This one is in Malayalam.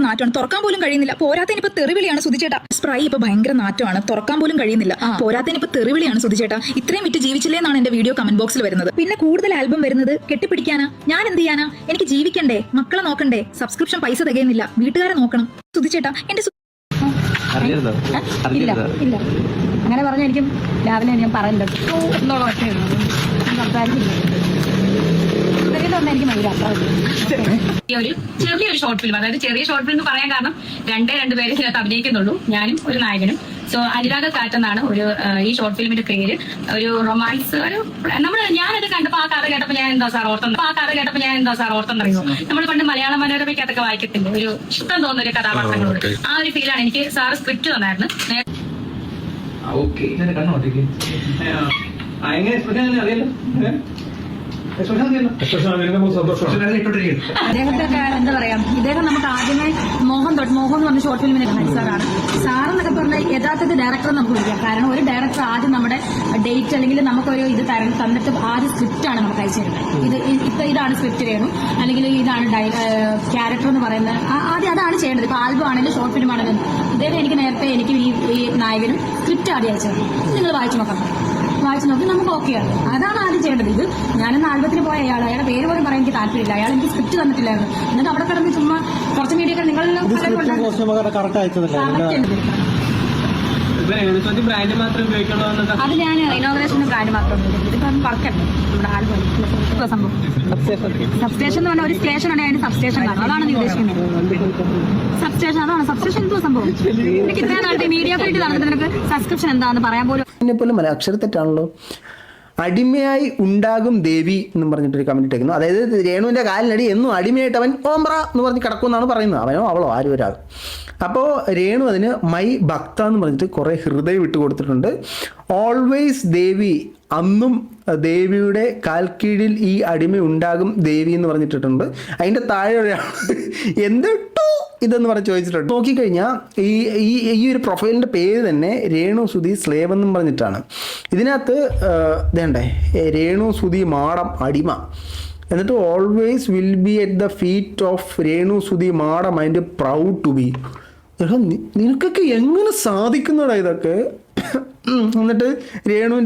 നാറ്റമാണ്, തുറക്കാൻ പോലും കഴിയുന്നില്ല. പോരാത്തതിന് ഇപ്പൊ തെറിവിളിയാണ് സുധിച്ചേട്ടാ. സ്പ്രൈ ഇപ്പൊ ഭയങ്കര നാറ്റമാണ്, തുറക്കാൻ പോലും കഴിയുന്നില്ല. പോരാത്തതിന് ഇപ്പൊ തെറിവിളിയാണ് സുധിച്ചേട്ടാ. ഇത്രയും വിറ്റ് ജീവിച്ചില്ലേ എന്നാണ് എന്റെ വീഡിയോ കമന്റ് ബോക്സിൽ വരുന്നത്. പിന്നെ കൂടുതൽ ആൽബം വരുന്നത് കെട്ടിപ്പിടിക്കാനാ. ഞാൻ എന്ത് ചെയ്യാനാ? എനിക്ക് ജീവിക്കണ്ടേ, മക്കളെ നോക്കണ്ടേ, സബ്സ്ക്രിപ്ഷൻ പൈസ തികയുന്നില്ല, വീട്ടുകാരെ നോക്കണം. സുധിച്ചേട്ടാ എന്റെ ഇല്ല ഇല്ല അങ്ങനെ പറഞ്ഞ എനിക്കും രാവിലെ ഞാൻ പറയുന്നത് എന്നുള്ള ഒറ്റയാണ് എനിക്ക് ഭയങ്കര ഒരു ചെറിയൊരു ഷോർട്ട് ഫിലിം, അതായത് ചെറിയ ഷോർട്ട് ഫിലിം എന്ന് പറയാൻ കാരണം രണ്ട് പേര് ഇതിനകത്ത് അഭിനയിക്കുന്നുള്ളൂ, ഞാനും ഒരു നായകനും. സോ അനുരാഗ കാറ്റെന്നാണ് ഈ ഷോർട്ട് ഫിലിമിന്റെ പേര്. ഒരു റൊമാൻസ്, ഞാനത് കണ്ടപ്പോ ആ കഥ കേട്ടപ്പോ ഞാൻ എന്താ സാർ ഓർത്തെന്നറിയോ, നമ്മൾ പണ്ട് മലയാള മനോരമയ്ക്കകത്തൊക്കെ വായിക്കത്തില്ല, ഒരു ഇഷ്ടം തോന്നുന്ന ഒരു കഥാപാത്രങ്ങളോട് ആ ഒരു ഫീലാണ് എനിക്ക് സാറ് സ്ക്രിപ്റ്റ് തന്നായിരുന്നു. അദ്ദേഹത്തെ എന്താ പറയാ, ഇദ്ദേഹം നമുക്ക് ആദ്യമേ മോഹൻ എന്ന് പറഞ്ഞ ഷോർട്ട് ഫിലിമിനെ സാറാണ്. സാറെന്നൊക്കെ പറഞ്ഞ യഥാർത്ഥത്തിൽ ഡയറക്ടർ നമുക്ക് വിളിക്കാം. കാരണം ഒരു ഡയറക്ടർ ആദ്യം നമ്മുടെ ഡേറ്റ് അല്ലെങ്കിൽ നമുക്കൊരു ഇത് തന്നിട്ട് ആദ്യം സ്ക്രിപ്റ്റാണ് നമുക്ക് അയച്ചു തരുന്നത്. ഇതാണ് സ്ക്രിപ്റ്റ് വേണം, അല്ലെങ്കിൽ ഇതാണ് ക്യാരക്ടർ എന്ന് പറയുന്നത്. ആദ്യം അതാണ് ചെയ്യേണ്ടത്. ഇപ്പൊ ആൽബം ആണെങ്കിലും ഷോർട്ട് ഫിലിം ആണെങ്കിലും ഇദ്ദേഹം എനിക്ക് നേരത്തെ എനിക്ക് ഈ നായകനും സ്ക്രിപ്റ്റ് ആദ്യം അയച്ചത്. നിങ്ങൾ വായിച്ചു നോക്കി നമുക്ക് ഓക്കെയാണ്. അതാണ് ആദ്യം ചെയ്യേണ്ടത്. ഇത് ഞാനൊന്ന് ആൽബത്തിന് പോയ അയാളുടെ പേര് പോലും പറയാൻ എനിക്ക് താല്പര്യമില്ല. അയാൾ എനിക്ക് സ്ക്രിപ്റ്റ് തന്നിട്ടില്ലായിരുന്നു. എന്നിട്ട് അവിടെ കിടന്ന് ചുമ്മാ കുറച്ച് മീഡിയ നിങ്ങൾ അത് ഞാൻ ഇനോഗ്രേഷന് ബ്രാൻഡ് മാത്രം ഇതിപ്പം പറക്കട്ടെ. നമ്മുടെ ആൽബം സംഭവം സബ്സ്റ്റേഷൻ എന്ന് പറഞ്ഞാൽ ഒരു സ്റ്റേഷൻ ഉണ്ട്, അതിന് സബ്സ്റ്റേഷൻ കാണും. അതാണ് നീ ഉദ്ദേശിക്കുന്നത്. സബ്സ്റ്റേഷൻ അതാണ് സബ്സ്റ്റേഷൻ. എന്തോ സംഭവം എനിക്ക് ഇത്രയും നാളത്തെ മീഡിയ ഫീൽഡ് നടന്നിട്ട് നിനക്ക് സബ്സ്ക്രിപ്ഷൻ എന്താണെന്ന് പറയാൻ പോലും അക്ഷരത്തെറ്റാണല്ലോ. അടിമയായി ഉണ്ടാകും ദേവി എന്നും പറഞ്ഞിട്ടൊരു കമന്റ് ഇട്ടേക്കുന്നു. അതായത് രേണുവിൻ്റെ കാലിനടി എന്നും അടിമയായിട്ട് അവൻ ഓമ്പ്ര എന്ന് പറഞ്ഞ് കിടക്കുമെന്നാണ് പറയുന്നത്. അവനോ അവളോ ആരും ഒരാൾ. അപ്പോൾ രേണു അതിന് മൈ ഭക്ത എന്ന് പറഞ്ഞിട്ട് കുറേ ഹൃദയം ഇട്ട് കൊടുത്തിട്ടുണ്ട്. ഓൾവേസ് ദേവി, അന്നും ദേവിയുടെ കാൽക്കീഴിൽ ഈ അടിമ ഉണ്ടാകും ദേവി എന്ന് പറഞ്ഞിട്ടുണ്ട്. അതിൻ്റെ താഴെ എന്തിട്ടു ഇതെന്ന് പറഞ്ഞ് ചോദിച്ചിട്ടുണ്ട്. നോക്കിക്കഴിഞ്ഞാൽ ഈ ഒരു പ്രൊഫൈലിൻ്റെ പേര് തന്നെ രേണു സുധി സ്ലേവ് എന്നും പറഞ്ഞിട്ടാണ്. ഇതിനകത്ത് ഇതേണ്ടേ രേണു സുധി മാടം അടിമ, എന്നിട്ട് always will be at the feet of Renu Sudhi madam and proud to be. നിനക്കൊക്കെ എങ്ങനെ സാധിക്കുന്നതാ ഇതൊക്കെ? എന്നിട്ട് രേണുവിൻ്റെ